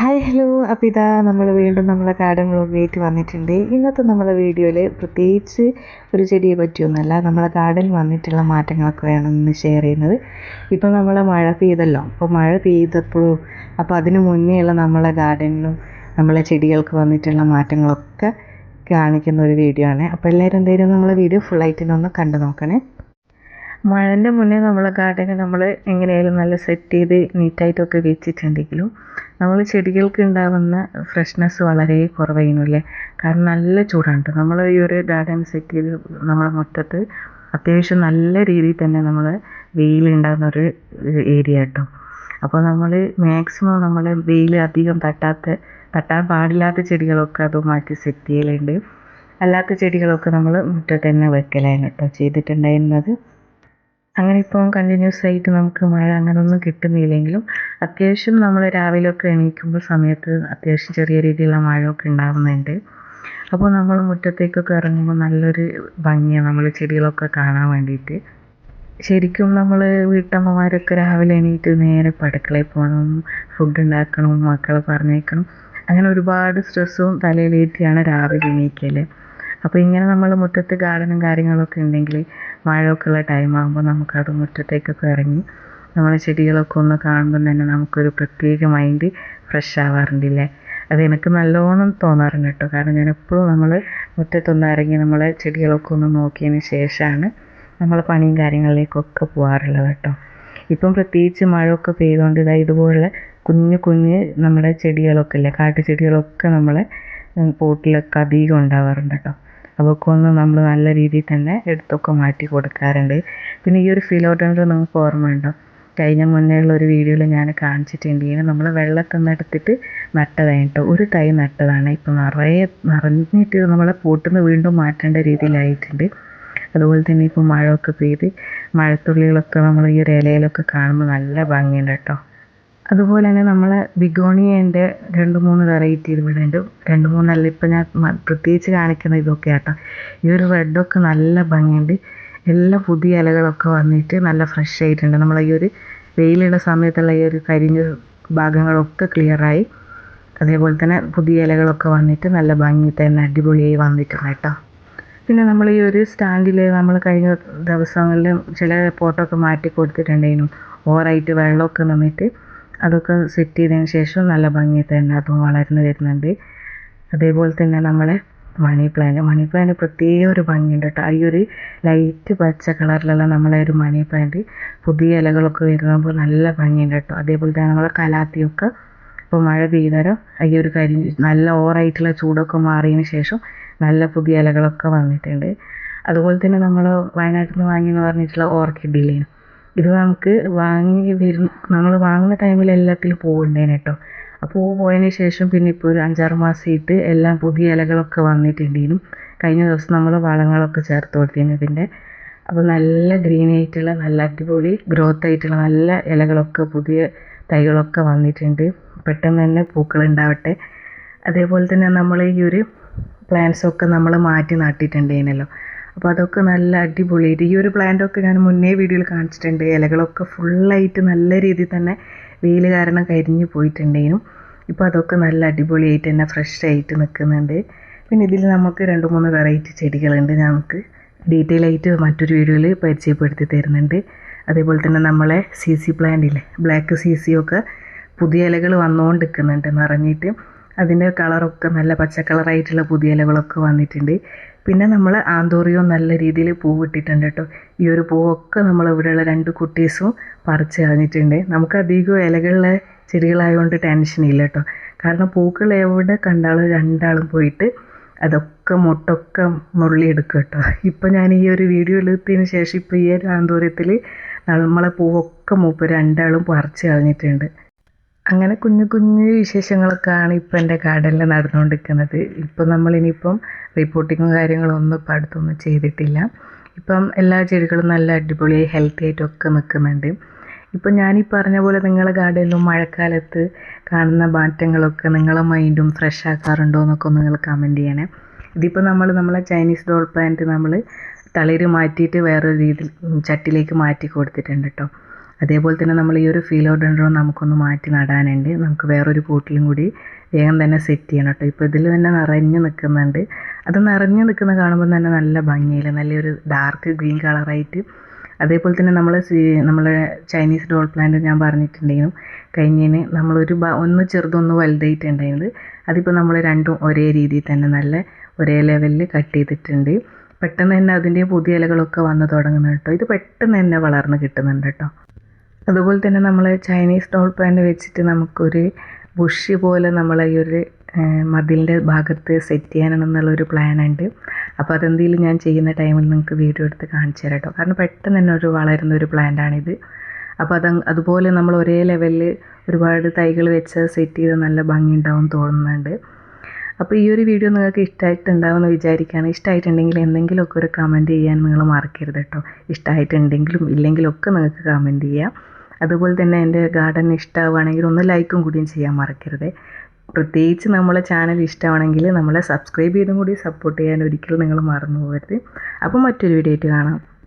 Hi hello. അപ്പോൾ ഇതാ നമ്മൾ വീണ്ടും നമ്മളെ ഗാർഡൻ വ്ലോഗായിട്ട് വന്നിട്ടുണ്ട്. ഇന്നത്തെ നമ്മളെ വീഡിയോയിൽ പ്രത്യേകിച്ച് ഒരു ചെടിയെ പറ്റിയൊന്നുമല്ല, നമ്മളെ ഗാർഡനിൽ വന്നിട്ടുള്ള മാറ്റങ്ങളൊക്കെയാണ് ഇന്ന് ഷെയർ ചെയ്യുന്നത്. ഇപ്പോൾ നമ്മളെ മഴ പെയ്തല്ലോ, അപ്പോൾ മഴ പെയ്തപ്പോഴും അപ്പോൾ അതിന് മുന്നേയുള്ള നമ്മളെ ഗാർഡനിലും നമ്മളെ ചെടികൾക്ക് വന്നിട്ടുള്ള മാറ്റങ്ങളൊക്കെ കാണിക്കുന്ന ഒരു വീഡിയോ ആണ്. അപ്പോൾ എല്ലാവരും എന്തായാലും നമ്മളെ വീഡിയോ ഫുള്ളായിട്ടൊന്ന് കണ്ടു നോക്കണേ. മഴൻ്റെ മുന്നേ നമ്മളെ ഗാർഡന് നമ്മൾ എങ്ങനെയായാലും നല്ല സെറ്റ് ചെയ്ത് നീറ്റായിട്ടൊക്കെ വെച്ചിട്ടുണ്ടെങ്കിലും നമ്മൾ ചെടികൾക്ക് ഉണ്ടാകുന്ന ഫ്രഷ്നെസ് വളരെ കുറവായിരുന്നില്ലേ. കാരണം നല്ല ചൂടാണ്. നമ്മൾ ഈ ഒരു ഗാർഡൻ സെറ്റ് ചെയ്ത് നമ്മളെ മുറ്റത്ത് അത്യാവശ്യം നല്ല രീതിയിൽ തന്നെ നമ്മൾ വെയിലുണ്ടാകുന്ന ഒരു ഏരിയ കേട്ടോ. അപ്പോൾ നമ്മൾ മാക്സിമം നമ്മൾ വെയിൽ അധികം തട്ടാൻ പാടില്ലാത്ത ചെടികളൊക്കെ അത് മാറ്റി സെറ്റ് ചെയ്യലുണ്ട്. അല്ലാത്ത ചെടികളൊക്കെ നമ്മൾ മുറ്റത്ത് തന്നെ വെക്കലാണ് കേട്ടോ ചെയ്തിട്ടുണ്ടായിരുന്നത്. അങ്ങനെ ഇപ്പോൾ കണ്ടിന്യൂസ് ആയിട്ട് നമുക്ക് മഴ അങ്ങനെയൊന്നും കിട്ടുന്നില്ലെങ്കിലും അത്യാവശ്യം നമ്മൾ രാവിലെയൊക്കെ എണീക്കുമ്പോൾ സമയത്ത് അത്യാവശ്യം ചെറിയ രീതിയിലുള്ള മഴയൊക്കെ ഉണ്ടാകുന്നുണ്ട്. അപ്പോൾ നമ്മൾ മുറ്റത്തേക്കൊക്കെ ഇറങ്ങുമ്പോൾ നല്ലൊരു ഭംഗിയാണ് നമ്മൾ ചെടികളൊക്കെ കാണാൻ വേണ്ടിയിട്ട്. ശരിക്കും നമ്മൾ വീട്ടമ്മമാരൊക്കെ രാവിലെ എണീറ്റ് നേരെ അടുക്കളയിൽ പോകണം, ഫുഡ് ഉണ്ടാക്കണം, മക്കളെ പറഞ്ഞേക്കണം, അങ്ങനെ ഒരുപാട് സ്ട്രെസ്സും തലയിലേറ്റിയാണ് രാവിലെ എണീക്കൽ. അപ്പോൾ ഇങ്ങനെ നമ്മൾ മുറ്റത്ത് ഗാർഡനും കാര്യങ്ങളൊക്കെ ഉണ്ടെങ്കിൽ മഴയൊക്കെ ഉള്ള ടൈമാകുമ്പോൾ നമുക്കത് മുറ്റത്തേക്കൊക്കെ ഇറങ്ങി നമ്മളെ ചെടികളൊക്കെ ഒന്ന് കാണുമ്പോൾ തന്നെ നമുക്കൊരു പ്രത്യേക മൈൻഡ് ഫ്രഷ് ആവാറുണ്ടല്ലേ. അത് എനിക്ക് നല്ലോണം തോന്നാറുണ്ട് കേട്ടോ. കാരണം ഞാൻ എപ്പോഴും നമ്മൾ മുറ്റത്തൊന്ന് ഇറങ്ങി നമ്മളെ ചെടികളൊക്കെ ഒന്ന് നോക്കിയതിന് ശേഷമാണ് നമ്മൾ പണിയും കാര്യങ്ങളിലേക്കൊക്കെ പോകാറുള്ളത് കേട്ടോ. ഇപ്പം പ്രത്യേകിച്ച് മഴയൊക്കെ പെയ്തുകൊണ്ട് ഇതുപോലുള്ള കുഞ്ഞു കുഞ്ഞ് നമ്മുടെ ചെടികളൊക്കെ ഇല്ലേ, കാട്ടുചെടികളൊക്കെ നമ്മളെ പോട്ടിലൊക്കെ അധികം ഉണ്ടാവാറുണ്ട് കേട്ടോ. അതൊക്കെ ഒന്ന് നമ്മൾ നല്ല രീതിയിൽ തന്നെ എടുത്തൊക്കെ മാറ്റി കൊടുക്കാറുണ്ട്. പിന്നെ ഈ ഒരു ഫിലോഡൻഡ്രൻ നിങ്ങൾക്ക് ഓർമ്മയുണ്ടോ? കഴിഞ്ഞ മുന്നേ ഉള്ള ഒരു വീഡിയോയിൽ ഞാൻ കാണിച്ചിട്ടുണ്ട്. ഇങ്ങനെ നമ്മൾ വെള്ളത്തിൽ നിന്ന് എടുത്തിട്ട് നട്ടതാണ് കേട്ടോ. ഒരു തൈ നട്ടതാണ്, ഇപ്പം നിറഞ്ഞിട്ട് നമ്മളെ പോട്ടിൽ നിന്ന് വീണ്ടും മാറ്റേണ്ട രീതിയിലായിട്ടുണ്ട്. അതുപോലെ തന്നെ ഇപ്പോൾ മഴയൊക്കെ പെയ്ത് മഴത്തുള്ളികളൊക്കെ നമ്മൾ ഈ ഒരു ഇലയിലൊക്കെ കാണുമ്പോൾ നല്ല ഭംഗിയുണ്ട് കേട്ടോ. അതുപോലെ തന്നെ നമ്മളെ ബിഗോണിയേൻ്റെ 2-3 വെറൈറ്റി ഇവിടെ ഉണ്ട്. 2-3 ഇപ്പം ഞാൻ പ്രത്യേകിച്ച് കാണിക്കുന്ന ഇതൊക്കെ ആട്ടോ. ഈ ഒരു റെഡൊക്കെ നല്ല ഭംഗിയുണ്ട്. എല്ലാം പുതിയ ഇലകളൊക്കെ വന്നിട്ട് നല്ല ഫ്രഷ് ആയിട്ടുണ്ട്. നമ്മളെ ഈ ഒരു വെയിലുള്ള സമയത്തുള്ള ഈ ഒരു കരിഞ്ഞ ഭാഗങ്ങളൊക്കെ ക്ലിയറായി. അതേപോലെ തന്നെ പുതിയ ഇലകളൊക്കെ വന്നിട്ട് നല്ല ഭംഗി തന്നെ അടിപൊളിയായി വന്നിട്ടുണ്ട് കേട്ടോ. പിന്നെ നമ്മൾ ഈ ഒരു സ്റ്റാൻഡിൽ നമ്മൾ കഴിഞ്ഞ ദിവസങ്ങളിൽ ചില പോട്ടൊക്കെ മാറ്റി കൊടുത്തിട്ടുണ്ടായിരുന്നു. ഓവറായിട്ട് വെള്ളമൊക്കെ നിന്നിട്ട് അതൊക്കെ സെറ്റ് ചെയ്തതിന് ശേഷം നല്ല ഭംഗി തന്നെ അതും വളർന്നു വരുന്നുണ്ട്. അതേപോലെ തന്നെ നമ്മളെ മണി പ്ലാന്റ് പ്രത്യേക ഒരു ഭംഗിയുണ്ട് കേട്ടോ. ഈ ഒരു ലൈറ്റ് പച്ച കളറിലുള്ള നമ്മളെ ഒരു മണി പ്ലാന്റ് പുതിയ ഇലകളൊക്കെ വരുമ്പോൾ നല്ല ഭംഗിയുണ്ട് കേട്ടോ. അതേപോലെ തന്നെ നമ്മളെ കലാത്തിയൊക്കെ ഇപ്പോൾ മഴ പെയ്താലോ ഈ ഒരു നല്ല ഓവറായിട്ടുള്ള ചൂടൊക്കെ മാറിയതിന് ശേഷം നല്ല പുതിയ ഇലകളൊക്കെ വന്നിട്ടുണ്ട്. അതുപോലെ തന്നെ നമ്മൾ വയനാട്ടിൽ നിന്ന് വാങ്ങിയെന്ന് പറഞ്ഞിട്ടുള്ള ഓർക്കിഡില്ലേ, ഇത് നമുക്ക് നമ്മൾ വാങ്ങുന്ന ടൈമിൽ എല്ലാത്തിലും പൂവുണ്ടേനെ കേട്ടോ. ആ പൂവ് പോയതിന് ശേഷം പിന്നെ ഇപ്പോൾ ഒരു 5-6 മാസമായിട്ട് എല്ലാം പുതിയ ഇലകളൊക്കെ വന്നിട്ടുണ്ടേനും. കഴിഞ്ഞ ദിവസം നമ്മൾ വളങ്ങളൊക്കെ ചേർത്ത് കൊടുത്തിരുന്നു ഇതിൻ്റെ. അപ്പോൾ നല്ല ഗ്രീൻ ആയിട്ടുള്ള നല്ല അടിപൊളി ഗ്രോത്ത് ആയിട്ടുള്ള നല്ല ഇലകളൊക്കെ പുതിയ തൈകളൊക്കെ വന്നിട്ടുണ്ട്. പെട്ടെന്ന് തന്നെ പൂക്കൾ ഉണ്ടാവട്ടെ. അതേപോലെ തന്നെ നമ്മൾ ഈ ഒരു പ്ലാന്റ്സൊക്കെ നമ്മൾ മാറ്റി നട്ടിട്ടുണ്ടേനല്ലോ. അപ്പോൾ അതൊക്കെ നല്ല അടിപൊളിയായിട്ട് ഈ ഒരു പ്ലാന്റൊക്കെ ഞാൻ മുന്നേ വീഡിയോയിൽ കാണിച്ചിട്ടുണ്ട്. ഇലകളൊക്കെ ഫുള്ളായിട്ട് നല്ല രീതിയിൽ തന്നെ വെയിൽ കാരണം കരിഞ്ഞു പോയിട്ടുണ്ടേനും. ഇപ്പോൾ അതൊക്കെ നല്ല അടിപൊളിയായിട്ട് തന്നെ ഫ്രഷ് ആയിട്ട് നിൽക്കുന്നുണ്ട്. പിന്നെ ഇതിൽ നമുക്ക് 2-3 വെറൈറ്റി ചെടികളുണ്ട്. നമുക്ക് ഡീറ്റെയിൽ ആയിട്ട് മറ്റൊരു വീഡിയോയിൽ പരിചയപ്പെടുത്തി തരുന്നുണ്ട്. അതേപോലെ തന്നെ നമ്മളെ CC പ്ലാന്റ് ഇല്ലേ, ബ്ലാക്ക് CC ഒക്കെ പുതിയ ഇലകൾ വന്നുകൊണ്ടിരിക്കുന്നുണ്ട് നിറഞ്ഞിട്ട്. അതിൻ്റെ കളറൊക്കെ നല്ല പച്ച കളറായിട്ടുള്ള പുതിയ ഇലകളൊക്കെ വന്നിട്ടുണ്ട്. പിന്നെ നമ്മൾ ആന്തോറിയോ നല്ല രീതിയിൽ പൂവിട്ടിട്ടുണ്ട് കേട്ടോ. ഈ ഒരു പൂവൊക്കെ നമ്മൾ ഇവിടെയുള്ള 2 കുട്ടീസും പറിച്ച് കളഞ്ഞിട്ടുണ്ട്. നമുക്ക് അധികം ഇലകളുള്ള ചെടികളായതുകൊണ്ട് ടെൻഷനില്ല കേട്ടോ. കാരണം പൂക്കൾ എവിടെ കണ്ടാലും 2 ആളും പോയിട്ട് അതൊക്കെ മൊട്ടൊക്കെ നുള്ളിയെടുക്കും കേട്ടോ. ഇപ്പം ഞാൻ ഈ ഒരു വീഡിയോ എടുത്തതിന് ശേഷം ഇപ്പോൾ ഈ ഒരു ആന്തോറിയത്തിൽ നമ്മളെ പൂവൊക്കെ മൂപ്പർ 2 ആളും പറിച്ച് കളഞ്ഞിട്ടുണ്ട്. അങ്ങനെ കുഞ്ഞു കുഞ്ഞു വിശേഷങ്ങളൊക്കെയാണ് ഇപ്പോൾ എൻ്റെ ഗാർഡനിൽ നടന്നുകൊണ്ടിരിക്കുന്നത്. ഇപ്പം നമ്മളിനിയിപ്പം റിപ്പോർട്ടിങ്ങും കാര്യങ്ങളൊന്നും ഇപ്പം അടുത്തൊന്നും ചെയ്തിട്ടില്ല. ഇപ്പം എല്ലാ ചെടികളും നല്ല അടിപൊളിയായി ഹെൽത്തി ആയിട്ടൊക്കെ നിൽക്കുന്നുണ്ട്. ഇപ്പം ഞാനീ പറഞ്ഞ പോലെ നിങ്ങളുടെ ഗാർഡനിലും മഴക്കാലത്ത് കാണുന്ന മാറ്റങ്ങളൊക്കെ നിങ്ങളെ മൈൻഡും ഫ്രഷ് ആക്കാറുണ്ടോ എന്നൊക്കെ ഒന്ന് നിങ്ങൾ കമൻറ്റ് ചെയ്യണേ. ഇതിപ്പോൾ നമ്മളെ ചൈനീസ് ഡോൾ പ്ലാന്റ് നമ്മൾ തളിര് മാറ്റിയിട്ട് വേറൊരു രീതിയിൽ ചട്ടിയിലേക്ക് മാറ്റി കൊടുത്തിട്ടുണ്ട് കേട്ടോ. അതേപോലെ തന്നെ നമ്മൾ ഈ ഒരു ഫിലോഡെൻഡ്രോൺ നമുക്കൊന്ന് മാറ്റി നടാനുണ്ട്. നമുക്ക് വേറൊരു പോട്ടിലും കൂടി വേഗം തന്നെ സെറ്റ് ചെയ്യണം കേട്ടോ. ഇപ്പോൾ ഇതിൽ തന്നെ നിറഞ്ഞ് നിൽക്കുന്നുണ്ട്. അത് നിറഞ്ഞ് നിൽക്കുന്ന കാണുമ്പോൾ തന്നെ നല്ല ഭംഗിയില്ല, നല്ലൊരു ഡാർക്ക് ഗ്രീൻ കളറായിട്ട്. അതേപോലെ തന്നെ നമ്മളെ ചൈനീസ് ഡോൾ പ്ലാന്റ് ഞാൻ പറഞ്ഞിട്ടുണ്ടെങ്കിലും കഴിഞ്ഞതിന് നമ്മളൊരു ഒന്ന് ചെറുതൊന്ന് വലുതായിട്ടുണ്ടായിരുന്നത്. അതിപ്പോൾ നമ്മൾ രണ്ടും ഒരേ രീതിയിൽ തന്നെ നല്ല ഒരേ ലെവലിൽ കട്ട് ചെയ്തിട്ടുണ്ട്. പെട്ടെന്ന് തന്നെ അതിൻ്റെ പുതിയ ഇലകളൊക്കെ വന്ന് തുടങ്ങുന്നു കേട്ടോ. ഇത് പെട്ടെന്ന് തന്നെ വളർന്ന് കിട്ടുന്നുണ്ട് കേട്ടോ. അതുപോലെ തന്നെ നമ്മൾ ചൈനീസ് ഡോൾ പ്ലാന്റ് വെച്ചിട്ട് നമുക്കൊരു ബുഷ് പോലെ നമ്മളെ ഈ ഒരു മതിലിൻ്റെ ഭാഗത്ത് സെറ്റ് ചെയ്യാനെന്നുള്ളൊരു പ്ലാനുണ്ട്. അപ്പോൾ അതെന്തെങ്കിലും ഞാൻ ചെയ്യുന്ന ടൈമിൽ നിങ്ങൾക്ക് വീഡിയോ എടുത്ത് കാണിച്ചു തരാം കേട്ടോ. കാരണം പെട്ടെന്ന് തന്നെ വളരുന്ന ഒരു പ്ലാന്റാണിത്. അപ്പോൾ അതുപോലെ നമ്മൾ ഒരേ ലെവലിൽ ഒരുപാട് തൈകൾ വെച്ച് സെറ്റ് ചെയ്ത് നല്ല ഭംഗി ഉണ്ടാവും തോന്നുന്നുണ്ട്. അപ്പോൾ ഈ ഒരു വീഡിയോ നിങ്ങൾക്ക് ഇഷ്ടമായിട്ടുണ്ടാവുമെന്ന് വിചാരിക്കുകയാണ്. ഇഷ്ടമായിട്ടുണ്ടെങ്കിൽ എന്തെങ്കിലുമൊക്കെ ഒരു കമൻറ്റ് ചെയ്യാൻ നിങ്ങൾ മറക്കരുത് കേട്ടോ. ഇഷ്ടമായിട്ടുണ്ടെങ്കിലും ഇല്ലെങ്കിലും ഒക്കെ നിങ്ങൾക്ക് കമൻറ്റ് ചെയ്യാം. അതുപോലെ തന്നെ എൻ്റെ ഗാർഡൻ ഇഷ്ടമാവുകയാണെങ്കിൽ ഒന്ന് ലൈക്കും കൂടിയും ചെയ്യാൻ മറക്കരുത്. പ്രത്യേകിച്ച് നമ്മളെ ചാനൽ ഇഷ്ടമാണെങ്കിൽ നമ്മളെ സബ്സ്ക്രൈബ് ചെയ്തും കൂടി സപ്പോർട്ട് ചെയ്യാൻ ഒരിക്കലും നിങ്ങൾ മറന്നു പോകരുത്. അപ്പോൾ മറ്റൊരു വീഡിയോ ആയിട്ട് കാണാം.